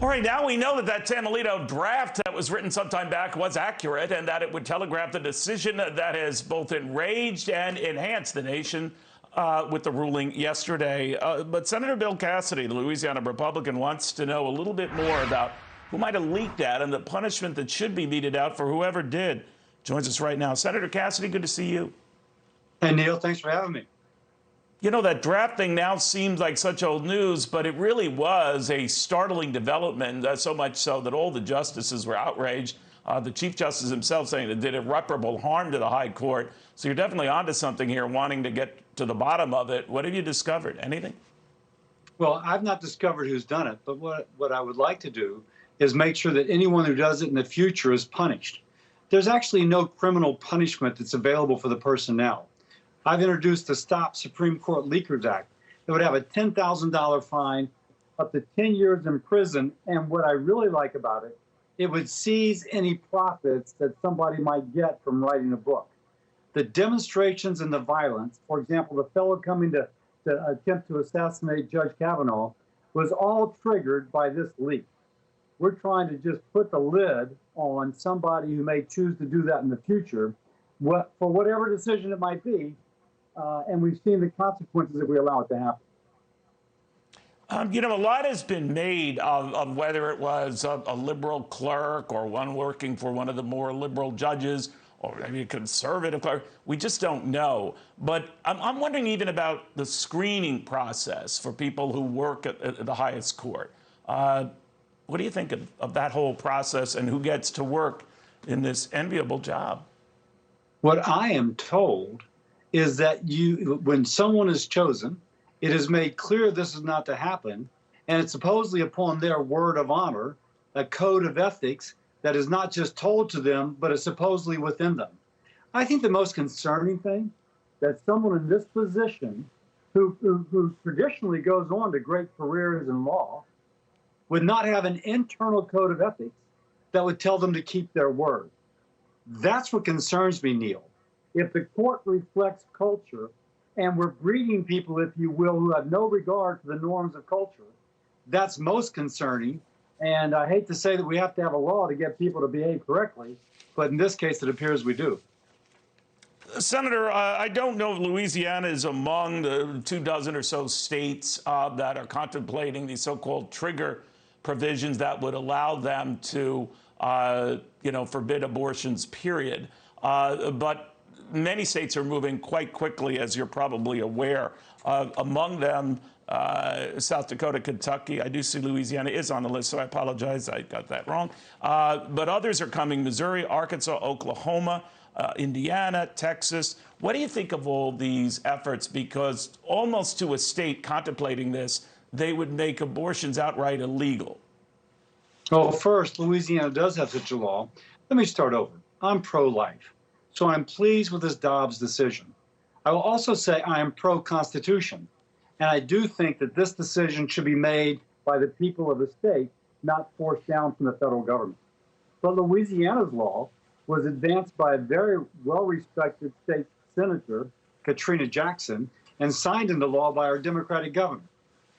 right, now we know that that San Alito draft that was written sometime back was accurate and that it would telegraph the decision that has both enraged and enhanced the nation with the ruling yesterday. But Senator Bill Cassidy, the Louisiana Republican, wants to know a little bit more about who might have leaked that and the punishment that should be meted out for whoever did. Joins us right now. Senator Cassidy, good to see you. Hey, Neil, thanks for having me. You know, that draft thing now seems like such old news, but it really was a startling development, so much so that all the justices were outraged. The Chief Justice himself saying it did irreparable harm to the High Court. So you're definitely onto something here, wanting to get to the bottom of it. What have you discovered? Anything? Well, I've not discovered who's done it, but what I would like to do is make sure that anyone who does it in the future is punished. There's actually no criminal punishment that's available for the person now. I've introduced the Stop Supreme Court Leakers Act that would have a $10,000 fine, up to 10 years in prison, and what I really like about it, it would seize any profits that somebody might get from writing a book. The demonstrations and the violence, for example, the fellow coming to attempt to assassinate Judge Kavanaugh, was all triggered by this leak. We're trying to just put the lid on somebody who may choose to do that in the future, for whatever decision it might be, and we've seen the consequences if we allow it to happen. You know, a lot has been made of whether it was a liberal clerk or one working for one of the more liberal judges or maybe a conservative clerk. We just don't know. But I'm wondering even about the screening process for people who work at the highest court. What do you think of that whole process and who gets to work in this enviable job? What I am told is that when someone is chosen, it is made clear this is not to happen, and it's supposedly upon their word of honor, a code of ethics that is not just told to them, but is supposedly within them. I think the most concerning thing, that someone in this position, who traditionally goes on to great careers in law, would not have an internal code of ethics that would tell them to keep their word. That's what concerns me, Neil. If the court reflects culture, and we're breeding people, if you will, who have no regard for the norms of culture, that's most concerning. And I hate to say that we have to have a law to get people to behave correctly, but in this case, it appears we do. Senator, I don't know if Louisiana is among the 24 or so states that are contemplating these so-called trigger provisions that would allow them to, forbid abortions, period. But many states are moving quite quickly, as you're probably aware. Among them, South Dakota, Kentucky. I do see Louisiana is on the list, so I apologize. I got that wrong. But others are coming: Missouri, Arkansas, Oklahoma, Indiana, Texas. What do you think of all these efforts? Because almost to a state contemplating this, they would make abortions outright illegal. Well, first, Louisiana does have such a law. Let me start over. I'm pro-life, so I'm pleased with this Dobbs decision. I will also say I am pro-Constitution, and I do think that this decision should be made by the people of the state, not forced down from the federal government. But Louisiana's law was advanced by a very well-respected state senator, Katrina Jackson, and signed into law by our Democratic governor,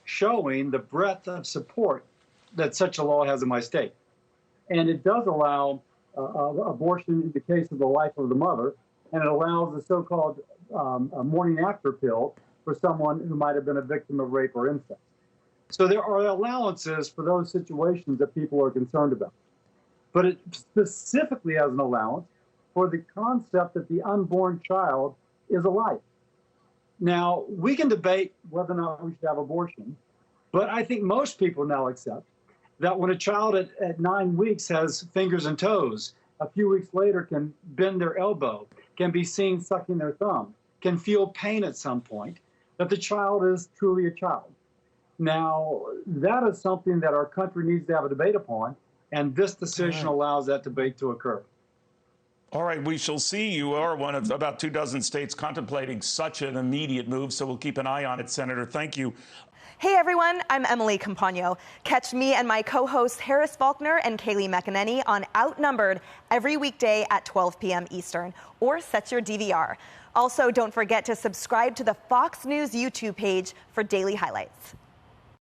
showing the breadth of support that such a law has in my state. And it does allow abortion in the case of the life of the mother, and it allows the so-called morning after pill for someone who might have been a victim of rape or incest. So there are allowances for those situations that people are concerned about. But it specifically has an allowance for the concept that the unborn child is a life. Now, we can debate whether or not we should have abortion, but I think most people now accept that when a child at 9 weeks has fingers and toes, a few weeks later can bend their elbow, can be seen sucking their thumb, can feel pain at some point, that the child is truly a child. Now, that is something that our country needs to have a debate upon, and this decision allows that debate to occur. All right, we shall see. You are one of about 24 states contemplating such an immediate move, so we'll keep an eye on it, Senator. Thank you. Hey everyone, I'm Emily Campagno. Catch me and my co-hosts Harris Faulkner and Kaylee McEnany on Outnumbered every weekday at 12 p.m. Eastern, or set your DVR. Also, don't forget to subscribe to the Fox News YouTube page for daily highlights.